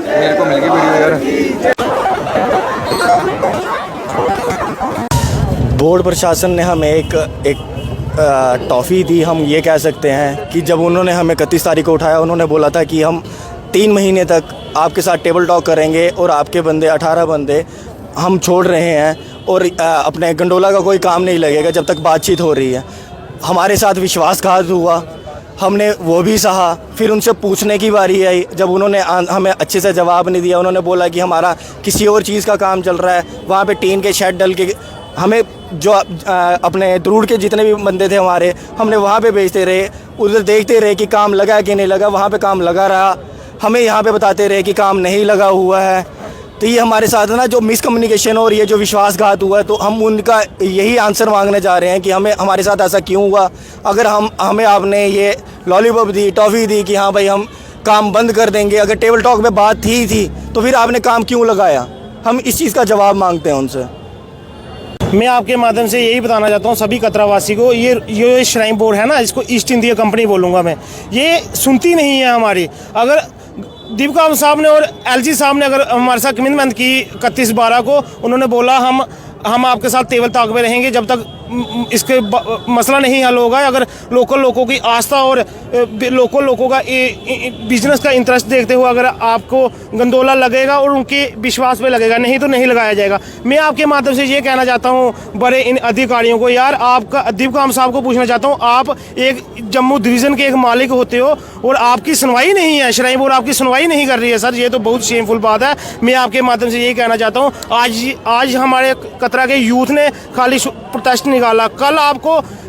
मेरे को मिल गई वीडियो यार। बोर्ड प्रशासन ने हमें एक टॉफ़ी दी, हम ये कह सकते हैं कि जब उन्होंने हमें 31 तारीख को उठाया, उन्होंने बोला था कि हम 3 महीने तक आपके साथ टेबल टॉक करेंगे और आपके बंदे 18 बंदे हम छोड़ रहे हैं और अपने गंडोला का कोई काम नहीं लगेगा जब तक बातचीत हो रही है। हमारे साथ विश्वासघात हुआ, हमने वो भी सहा। फिर उनसे पूछने की बारी आई, जब उन्होंने हमें अच्छे से जवाब नहीं दिया, उन्होंने बोला कि हमारा किसी और चीज़ का काम चल रहा है। वहाँ पे टीन के शेड डल के हमें जो अपने द्रूड़ के जितने भी बंदे थे हमारे, हमने वहाँ पे भेजते रहे, उधर देखते रहे कि काम लगा कि नहीं लगा। वहाँ पे काम लगा रहा, हमें यहाँ पे बताते रहे कि काम नहीं लगा हुआ है। तो ये हमारे साथ ना जो मिसकम्युनिकेशन और ये जो विश्वासघात हुआ है, तो हम उनका यही आंसर मांगने जा रहे हैं कि हमारे साथ ऐसा क्यों हुआ। अगर हमें आपने ये लॉलीपॉप दी, टॉफ़ी दी कि हाँ भाई हम काम बंद कर देंगे, अगर टेबल टॉक में बात थी तो फिर आपने काम क्यों लगाया? हम इस चीज़ का जवाब मांगते हैं उनसे। मैं आपके माध्यम से यही बताना चाहता हूँ सभी कतरावासी को, ये श्राइन बोर्ड है ना, इसको ईस्ट इंडिया कंपनी बोलूँगा मैं, ये सुनती नहीं है हमारी। अगर दीपकाम साहब ने और एलजी साहब ने अगर हमारे साथ कमिटमेंट की 31/12 को, उन्होंने बोला हम आपके साथ टेबल टॉक में रहेंगे जब तक इसके मसला नहीं हल होगा। अगर लोकल लोगों की आस्था और लोकल लोगों का बिजनेस का इंटरेस्ट देखते हुए अगर आपको गंदोला लगेगा और उनके विश्वास पे लगेगा, नहीं तो नहीं लगाया जाएगा। मैं आपके माध्यम से ये कहना चाहता हूँ बड़े इन अधिकारियों को, यार आपका दीपकाम साहब को पूछना चाहता हूँ, आप एक जम्मू डिवीज़न के एक मालिक होते हो और आपकी सुनवाई नहीं है, श्राइन बोर्ड आपकी सुनवाई नहीं कर रही है सर, ये तो बहुत शेमफुल बात है। मैं आपके माध्यम से यही कहना चाहता हूँ, आज हमारे कतरा के यूथ ने खाली प्रोटेस्ट निकाला,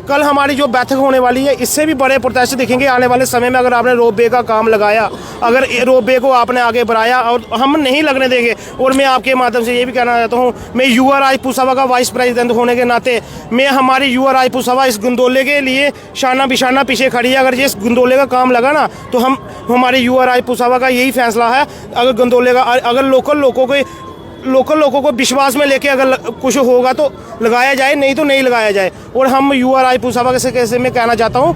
कल हमारी जो बैठक होने वाली है इससे भी बड़े प्रोटेस्ट दिखेंगे आने वाले समय में। अगर आपने रोपवे का काम लगाया, अगर रोपवे को आपने आगे बढ़ाया, और हम नहीं लगने देंगे। और मैं आपके माध्यम से ये भी कहना चाहता हूँ, मैं URI पुसावा का वाइस प्रेसिडेंट होने के नाते मैं हमारी URI पुसावा इस गंदोले के लिए शाना बिशाना पीछे खड़ी है। अगर ये इस गंदोले का काम लगा ना, तो हमारी URI पुसावा का यही फैसला है, अगर गंदोले का अगर लोकल लोगों को विश्वास में लेके अगर कुछ होगा तो लगाया जाए, नहीं तो नहीं लगाया जाए। और हम URI पुसावा से कैसे मैं कहना चाहता हूँ,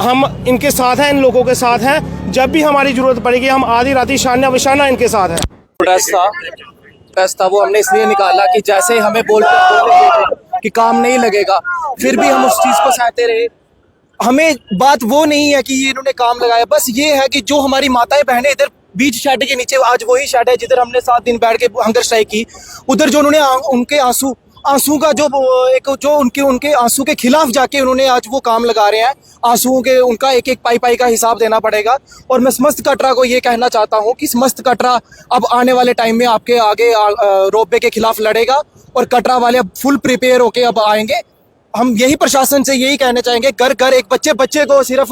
हम इनके साथ हैं, इन लोगों के साथ हैं। जब भी हमारी ज़रूरत पड़ेगी हम आधी राती शाना बिशाना इनके साथ हैं। प्रोटेस्ट था वो हमने इसलिए निकाला कि जैसे हमें बोलते कि काम नहीं लगेगा, फिर भी हम उस चीज़ को सहते रहे। हमें बात वो नहीं है कि ये इन्होंने काम लगाया, बस ये है कि जो हमारी माताएं बहनें इधर बीच शेड के नीचे, आज वही शेड है जिधर हमने 7 दिन बैठ के हंगर स्ट्राइक की, उधर जो उन्होंने उनके आंसू का जो उनके आंसू के खिलाफ जाके उन्होंने आज वो काम लगा रहे हैं। आंसुओं के उनका एक पाई का हिसाब देना पड़ेगा। और मैं समस्त कटरा को ये कहना चाहता हूँ कि समस्त कटरा अब आने वाले टाइम में आपके आगे रोपवे के खिलाफ लड़ेगा और कटरा वाले अब फुल प्रिपेयर होके अब आएंगे। हम यही प्रशासन से यही कहना चाहेंगे, घर एक बच्चे को सिर्फ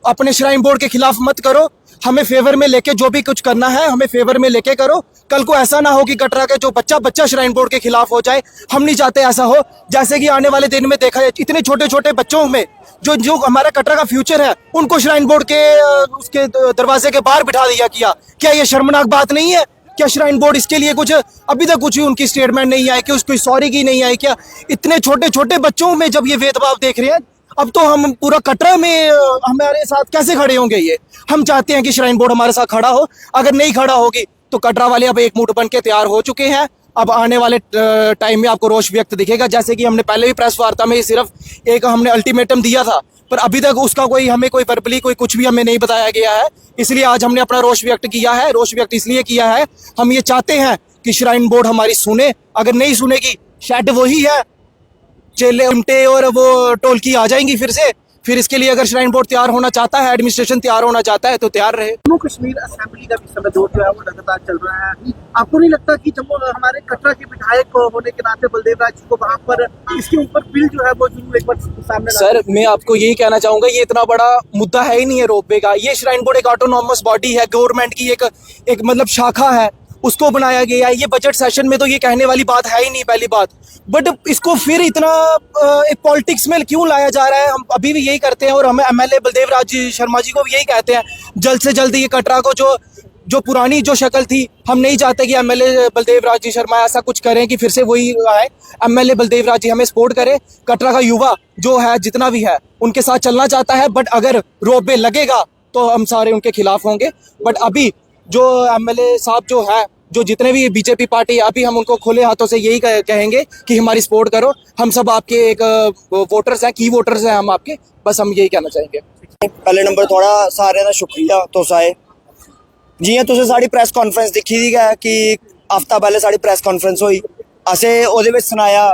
अपने श्राइन बोर्ड के खिलाफ मत करो, हमें फेवर में लेके जो भी कुछ करना है हमें फेवर में लेके करो। कल को ऐसा ना हो कि कटरा के जो बच्चा श्राइन बोर्ड के खिलाफ हो जाए। हम नहीं चाहते ऐसा हो, जैसे कि आने वाले दिन में देखा जाए इतने छोटे बच्चों में जो हमारा कटरा का फ्यूचर है, उनको श्राइन बोर्ड के उसके दरवाजे के बाहर बिठा दिया किया। क्या ये शर्मनाक बात नहीं है? क्या श्राइन बोर्ड इसके लिए कुछ अभी तक कुछ उनकी स्टेटमेंट नहीं आई कि उसको सॉरी की नहीं आई? क्या इतने छोटे बच्चों में जब ये भेदभाव देख रहे हैं, अब तो हम पूरा कटरा में हमारे साथ कैसे खड़े होंगे? ये हम चाहते हैं कि श्राइन बोर्ड हमारे साथ खड़ा हो। अगर नहीं खड़ा होगी तो कटरा वाले अब एक मुठ बन के तैयार हो चुके हैं। अब आने वाले टाइम में आपको रोष व्यक्त दिखेगा, जैसे कि हमने पहले भी प्रेस वार्ता में सिर्फ एक हमने अल्टीमेटम दिया था, पर अभी तक उसका हमें कोई वर्बली कुछ भी हमें नहीं बताया गया है। इसलिए आज हमने अपना रोष व्यक्त किया है। रोष व्यक्त इसलिए किया है, हम ये चाहते हैं कि श्राइन बोर्ड हमारी सुने। अगर नहीं सुनेगी, शेड वही है, चेले उमटे और वो टोलकी आ जाएंगी फिर से। फिर इसके लिए अगर श्राइन बोर्ड तैयार होना चाहता है, एडमिनिस्ट्रेशन तैयार होना चाहता है तो तैयार रहे। जम्मू कश्मीर असेंबली का भी समय दौर जो है वो लगातार चल रहा है। आपको नहीं लगता कि जम्मू हमारे कटरा के विधायक होने के नाते बलदेव राज जी को वहाँ पर इसके ऊपर बिल जो है वो जरूर एक बार सामने सर मैं आपको यही कहना चाहूंगा, ये इतना बड़ा मुद्दा है ही नहीं है रोपवे का। ये श्राइन बोर्ड एक ऑटोनॉमस बॉडी है, गवर्नमेंट की एक मतलब शाखा है, उसको बनाया गया है। ये बजट सेशन में तो ये कहने वाली बात है ही नहीं, पहली बात। बट इसको फिर इतना एक पॉलिटिक्स में क्यों लाया जा रहा है? हम अभी भी यही करते हैं और हमें एमएलए बलदेव राज शर्मा जी को भी यही कहते हैं, जल्द से जल्द ये कटरा को जो पुरानी जो शक्ल थी, हम नहीं चाहते कि एमएलए बलदेव राज शर्मा ऐसा कुछ करें कि फिर से वही आए। एमएलए बलदेव राज जी हमें सपोर्ट करे। कटरा का युवा जो है, जितना भी है, उनके साथ चलना चाहता है। बट अगर रोपवे लगेगा तो हम सारे उनके खिलाफ होंगे। बट अभी जो एमएलए साहब जो है, जो जितने भी बीजेपी पार्टी, अभी हम उनको खुले हाथों से यही कहेंगे कि हमारी सपोर्ट करो। हम सब आपके एक वोटर्स हैं, की वोटर्स हैं हम आपके, बस हम यही कहना चाहेंगे। पहले नंबर थोड़ा सारे का शुक्रिया तुस आए। जियां तुसें साड़ी प्रैस कॉन्फ्रेंस दिक्खी दी है कि हफ्ता पहले साड़ी प्रैस कॉन्फ्रेंस हुई, असें ओहदे विच सनाया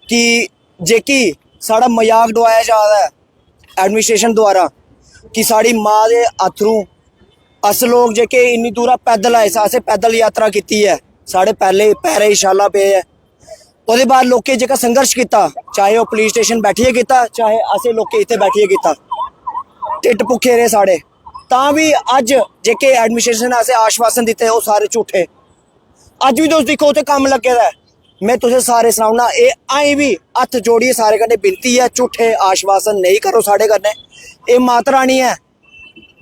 कि जेकी साड़ा मजाक डुआया जा रहा है एडमिनिस्ट्रेशन द्वारा कि साड़ी माँ दे अथरू अस लोग जेके इन्नी दूरा पैदल आए, असें पैदल यात्रा की है, साढ़े पहले पैरे ही शाला पे है। ओहदे बाद लोकें जेका संघर्ष किया, चाहे वह पुलिस स्टेशन बैठिए किया, चाहे असें लोकें इत्थे बैठिए किया, टिट भुखे रहे साढ़े। तां भी अज जेके एडमिनिस्ट्रेशन असें आश्वासन दिते वो सारे झूठे। अज भी तुस दिक्खो उत्थे कम्म लगे दा है। मैं तुसें सारे सनाउना, एह् अजें भी हत्थ जोड़िए सारे कन्नै बिनती है, झूठे आश्वासन नहीं करो साढ़े कन्नै। एह् माता रानी है,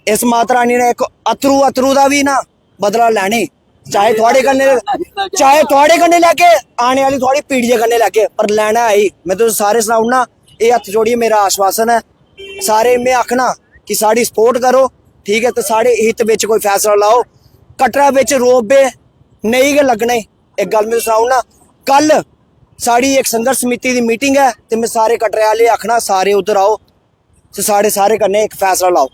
इस माता रानी ने एक अथरू का भी ना बदला लैने, चाहे थोड़े कन्नै लैके आने वाली थोड़ी पीढ़ी कन्नै लैके, पर लैना है ही। मैं तुसें सारे सनाउना, ये हत्थ जोड़िए मेरा आश्वासन है। सारे मैं आखना कि साड़ी सपोर्ट करो, ठीक है, तो साढ़े हित बिच कोई फैसला लाओ। कटरा बिच रोपवे नहीं गै लगने। एक गल मैं सनाउना, कल साड़ी एक संघर्ष समिति की मीटिंग है, तो मैं सारे कटरे वाले आखना सारे उधर आओ, तो सारे कन्नै एक फैसला लाओ।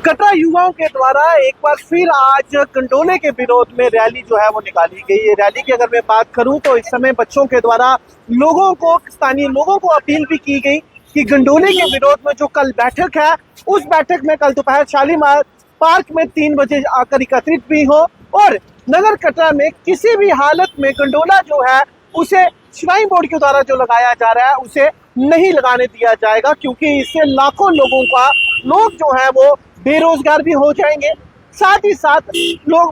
कटरा युवाओं के द्वारा एक बार फिर आज गंडोले के विरोध में रैली जो है वो निकाली गई। ये रैली की अगर मैं बात करूं तो इस समय बच्चों के द्वारा लोगों को, स्थानीय लोगों को अपील भी की गई कि गंडोले के विरोध में जो कल बैठक है, उस बैठक में कल दोपहर शालीमार पार्क में 3 बजे आकर एकत्रित भी हो और नगर कटरा में किसी भी हालत में गंडोला जो है उसे श्राइन बोर्ड के द्वारा जो लगाया जा रहा है उसे नहीं लगाने दिया जाएगा, क्योंकि इससे लाखों लोग जो है वो बेरोजगार भी हो जाएंगे। साथ ही साथ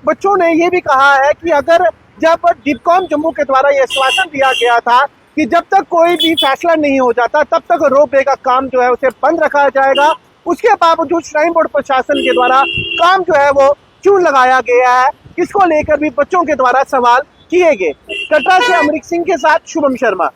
बच्चों ने ये भी कहा है कि अगर जब डिपकॉम जम्मू के द्वारा ये आश्वासन दिया गया था कि जब तक कोई भी फैसला नहीं हो जाता तब तक रोपवे का काम जो है उसे बंद रखा जाएगा। उसके बावजूद श्राइन बोर्ड प्रशासन के द्वारा काम जो है वो क्यों लगाया गया है, इसको लेकर भी बच्चों के द्वारा सवाल किए गए। कटरा से अमरीक सिंह के साथ शुभम शर्मा।